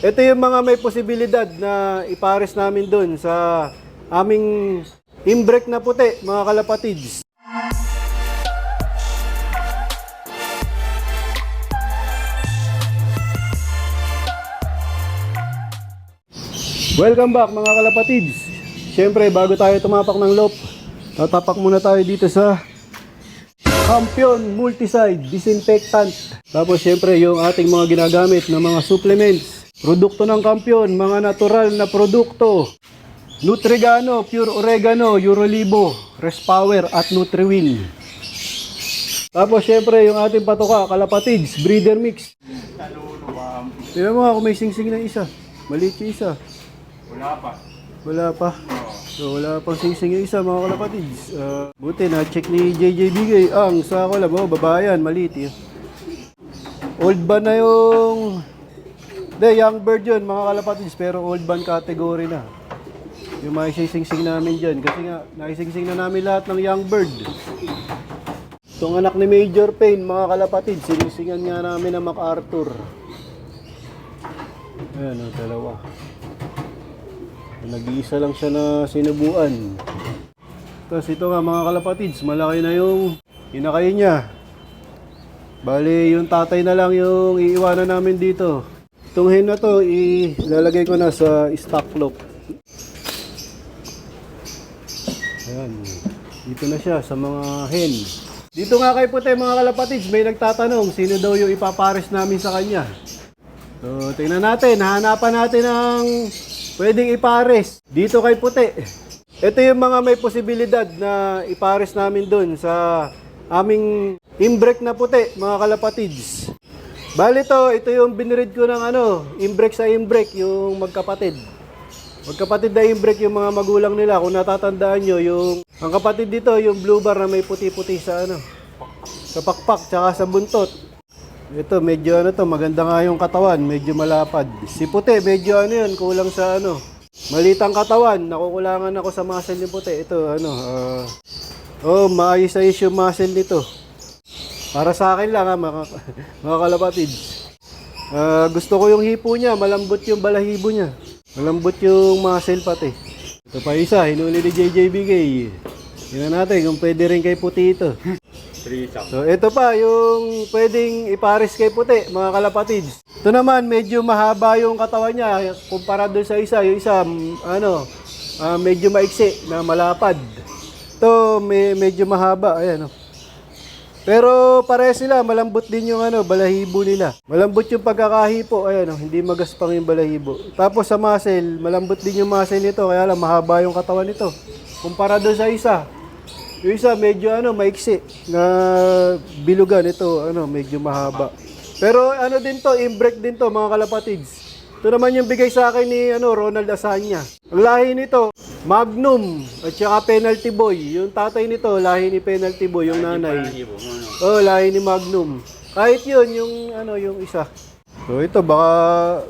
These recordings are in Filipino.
Ito yung mga may posibilidad na ipares namin dun sa aming imbrek na puti, mga kalapatids. Welcome back mga kalapatids. Siyempre, bago tayo tumapak ng loop, tatapak muna tayo dito sa Campion Multicide Disinfectant. Tapos siyempre, yung ating mga ginagamit na mga supplements. Produkto ng Campion, mga natural na produkto. Nutrigano, Pure Oregano, Eurolibo, Respower at Nutriwin. Tapos siyempre, yung ating patoka, kalapatids, breeder mix. Tignan mo nga kung may singsing na isa. Maliit yung isa. Wala pa. Wala pa. So, wala pang singsing yung isa, mga kalapatids. Buti na-check ni JJ Bigay. Ang sa ko lang, babayan, maliit yun. Old ban na yung... young bird yun, mga kalapatids. Pero old ban category na. Yung maisingsing namin dyan. Kasi nga, naisingsing na namin lahat ng young bird. Itong anak ni Major Payne, mga kalapatids. Sinisingan nga namin ng MacArthur. Ayan, dalawa. Nag-iisa lang siya na sinubuan. Tapos ito nga mga kalapatids, malaki na yung inakay niya. Bali, yung tatay na lang yung iiwanan namin dito. Itong hen na to, ilalagay ko na sa stock lock. Ayan, dito na siya sa mga hen. Dito nga kay puti mga kalapatids, may nagtatanong sino daw yung ipapares namin sa kanya. So, tingnan natin, hahanapan natin ng pwedeng ipares dito kay puti. Ito yung mga may posibilidad na ipares namin dun sa aming imbrek na puti, mga kalapatids. Bali ito yung binread ko ng imbrek sa imbrek, yung magkapatid. Magkapatid na imbrek yung mga magulang nila. Kung natatandaan nyo, ang kapatid dito, yung blue bar na may puti-puti sa sa pakpak, tsaka sa buntot. Ito, medyo maganda nga yung katawan, medyo malapad. Si puti, medyo yun, kulang sa malitang katawan, nakukulangan ako sa muscle ni puti. Ito, maayos-ayos yung muscle nito. Para sa akin lang, mga kalapatids. Gusto ko yung hipo niya, malambot yung balahibo niya. Malambot yung muscle pati. Ito pa isa, hinuli ni JJ Bigay. Tingnan natin kung pwede rin kay puti ito. So ito pa yung pwedeng ipares kay puti, mga kalapatids. Ito naman medyo mahaba yung katawan niya kumpara doon sa isa. Yung isa medyo maiksi na malapad. Ito medyo mahaba, ayan. Pero pare sila, malambot din yung balahibo nila. Malambot yung pagkakahipo, ayan, hindi magaspang yung balahibo. Tapos sa muscle, malambot din yung muscle nito, kaya lang mahaba yung katawan nito. Kumpara doon sa isa. Yung isa medyo maiksi na bilugan, ito medyo mahaba. Pero din to, imbrek din to, mga kalapatids. Ito naman yung bigay sa akin ni Ronald Asanya. Ang lahi nito, Magnum at saka Penalty Boy. Yung tatay nito, lahi ni Penalty Boy, yung nanay. Lahi ni Magnum. Kahit yun, yung isa. So ito, baka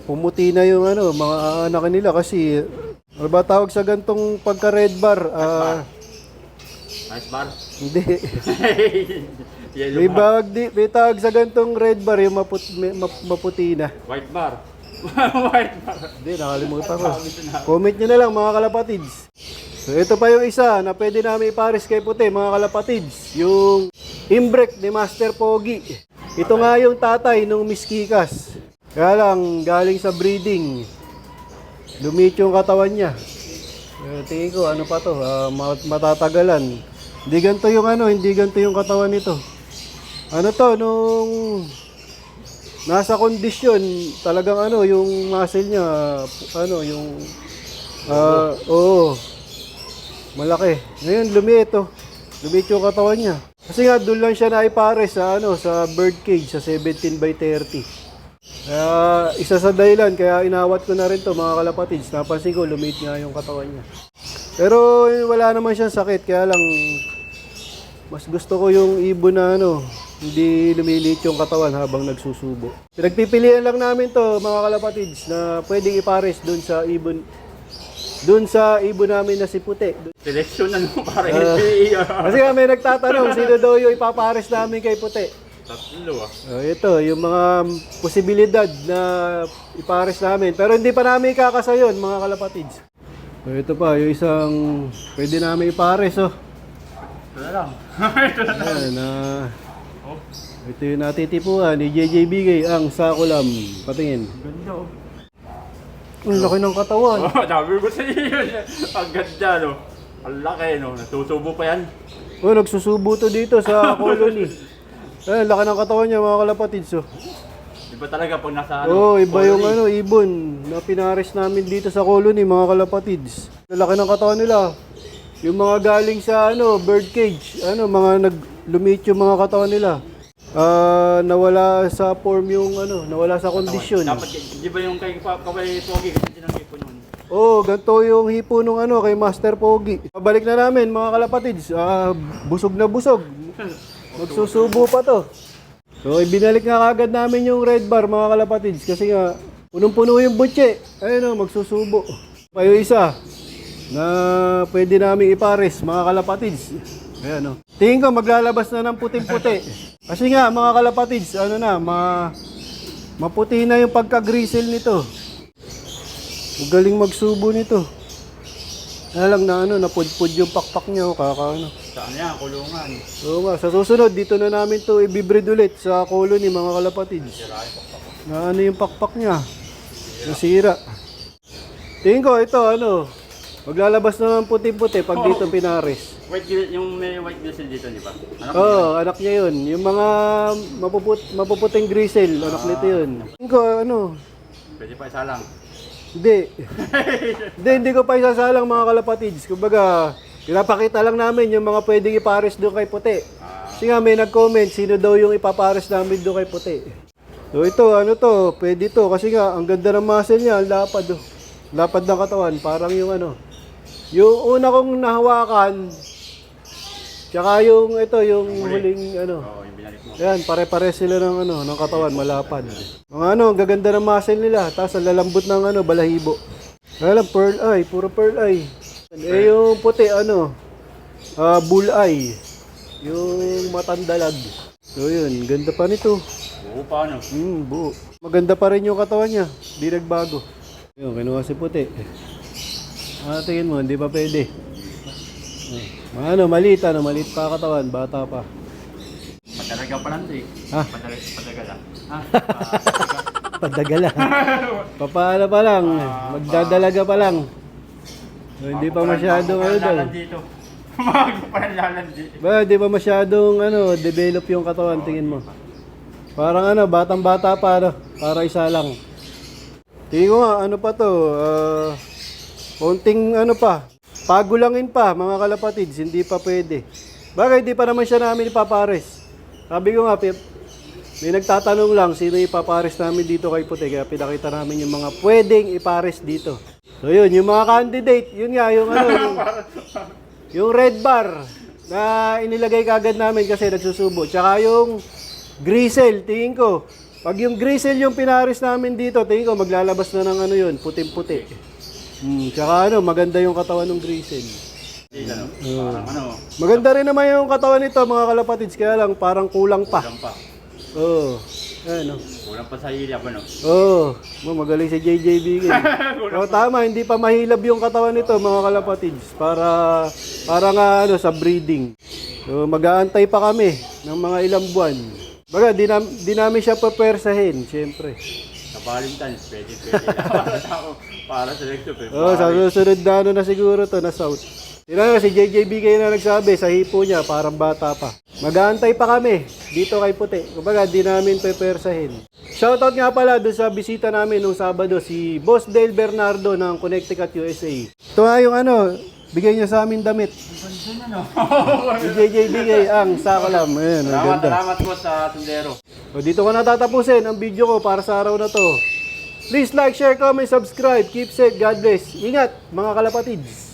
pumuti na yung mga anak nila kasi ano ba tawag sa gantong pagka red bar? Ice bar? Hindi. May tawag sa gantong red bar, yung maputi na. White bar? White bar? Hindi, nakalimutan ko. Comment nyo na lang mga kalapatids. So ito pa yung isa na pwede namin ipares kay puti, mga kalapatids. Yung imbrek ni Master Pogi. Ito nga yung tatay nung Miss Kikas. Kaya lang, galing sa breeding. Lumit yung katawan niya. Tingin ko, pa to, matatagalan. Hindi ganito yung katawan nito. Nung nasa kondisyon, talagang yung muscle niya, malaki. Ngayon, lumit yung katawan niya. Kasi nga, doon lang siya naipares sa bird cage, sa 17x30. Kaya, isa sa dahilan, kaya inawat ko na rin to mga kalapatids. Napansin ko, lumit nga yung katawan niya. Pero, wala naman siyang sakit, kaya lang, mas gusto ko yung ibon na hindi lumilit yung katawan habang nagsusubo. Pinagpipilian lang namin to mga kalapatids na pwedeng ipares doon sa ibon Doon sa ibon namin na si Puti. Seleksyon na nung pare. Kasi nga may nagtatanong, sino daw yung ipapares namin kay Puti. Tatlo ah. Ito, yung mga posibilidad na ipares namin. Pero hindi pa namin ikakasa yun, mga kalapatids. Ito pa, yung isang pwede namin ipares, oh. Ito na lang. Ayan, Oh, ito yung natitipuan ni JJ Bigay, ang Sakulam. Patingin. ganda oh. Ang laki ng katawan. Oh, sabi ko sa iyo yun. Ang ganda no. Ang laki no. Natutubo pa yan. Oh, nagsusubo to dito sa colony. Ayan, laki ng katawan niya, mga kalapatids, oh. Iba talaga pag nasa Oo, iba yung colony. ibon na pinares namin dito sa colony, mga kalapatids. Laki ng katawan nila. Yung mga galing sa bird cage, mga lumiit yung mga katawan nila. Nawala sa form yung nawala sa kondisyon. Dapat, di ba yung kay Kaway Pogi, kasi tinanggi ko noon. Oo, ganito yung hipo nung kay Master Pogi. Pabalik na namin, mga kalapatids. Busog na busog. Magsusubo pa to. So, ibinalik nga kagad namin yung red bar, mga kalapatids, kasi nga, punong-puno yung butche. Ayun magsusubo. Pa yung isa, na pwede namin ipares, mga kalapatids. Ayan, tingin ko, maglalabas na ng puting-puti. Kasi nga, mga kalapatids, maputi na yung pagka-gristle nito. Magaling magsubo nito. Lang na napudpud yung pakpak niya, Saan yan? Kulungan. Oo nga, sa susunod, dito na namin to ibibreed ulit sa colony, mga kalapatids. Na yung pakpak niya. Nasira. Tingin ko, ito maglalabas na ng puti-puti pag dito pinares. Yung may white gristle dito, di ba? Oo, anak niya yun. Yung mga mapuputing gristle, anak nito yun. Tingin ko, Pwede pa isa lang. Hindi. Hindi ko pa isasalang, mga kalapatids. Kumbaga, pinapakita lang namin yung mga pwedeng ipares doon kay puti. Kasi nga may nag-comment, sino daw yung ipapares namin doon kay puti. So ito, pwede to. Kasi nga, ang ganda ng muscle niya, ang lapad. Lapad ng katawan, parang yung yung una kong nahawakan, tsaka yung huling Oo, yung binalik mo. Ayan, pare-pare sila ng katawan, malapad. Mga ang gaganda ng muscle nila, tapos ang lalambot ng balahibo. Kaya lang, pearl eye, puro pearl eye. Yung puti, bull eye. Yung matandalag. So yun, ganda pa nito. Oo pa Buo. Maganda pa rin yung katawan niya, di nagbago. Yun, kinuha si puti. Tingin mo, hindi pa pwede. Maliit pa katawan, bata pa. Padalaga pa lang to eh. Ha? Padagala. Ha? Padagala. Papaala pa lang, magdadalaga pa lang. So, hindi pa masyadong dito. Bago pa lang lalandi. Hindi pa masyadong develop yung katawan, tingin mo. Parang batang-bata pa, para isa lang. Tingin ko nga, pa to, konting pa, pagulangin pa, mga kalapatids, hindi pa pwede. Bakit hindi pa naman siya namin ipapares? Sabi ko nga, may nagtatanong lang sino ipapares namin dito kay puti, kaya pinakita namin yung mga pwedeng ipares dito. So yun, yung mga candidate, yun nga, yung red bar na inilagay kagad namin kasi nagsusubo. Tsaka yung gristle, tingin ko, pag yung gristle yung pinares namin dito, tingin ko maglalabas na ng yun, puting-puti. Tsaka maganda yung katawan ng gristle. Parang Maganda rin naman yung katawan nito, mga kalapatids, kaya lang parang kulang pa. kulang pa. Oo. Kulang pa sa hilap Oo. Magaling si JJB. Tama, hindi pa mahilab yung katawan nito, mga kalapatids, para nga sa breeding. So mag-aantay pa kami ng mga ilang buwan. Baga, di namin siya papersahin, siyempre. Sa Valentine's, pwede. Para sa next week. Sa susunod na siguro to, na south. Si JJB kayo na nagsabi, sa hipo niya, parang bata pa. Mag-aantay pa kami dito kay puti. Kumbaga, di namin pepersahin. Shoutout nga pala doon sa bisita namin nung Sabado, si Boss Dale Bernardo ng Connecticut, USA. Ito nga yung bigay niya sa amin damit. Si JJB kayo, ang Sakulam. Ayan, ang ganda. Salamat po sa tundero. So, dito ko natatapusin ang video ko para sa araw na to. Please like, share, comment, subscribe. Keep safe. God bless. Ingat, mga kalapatids.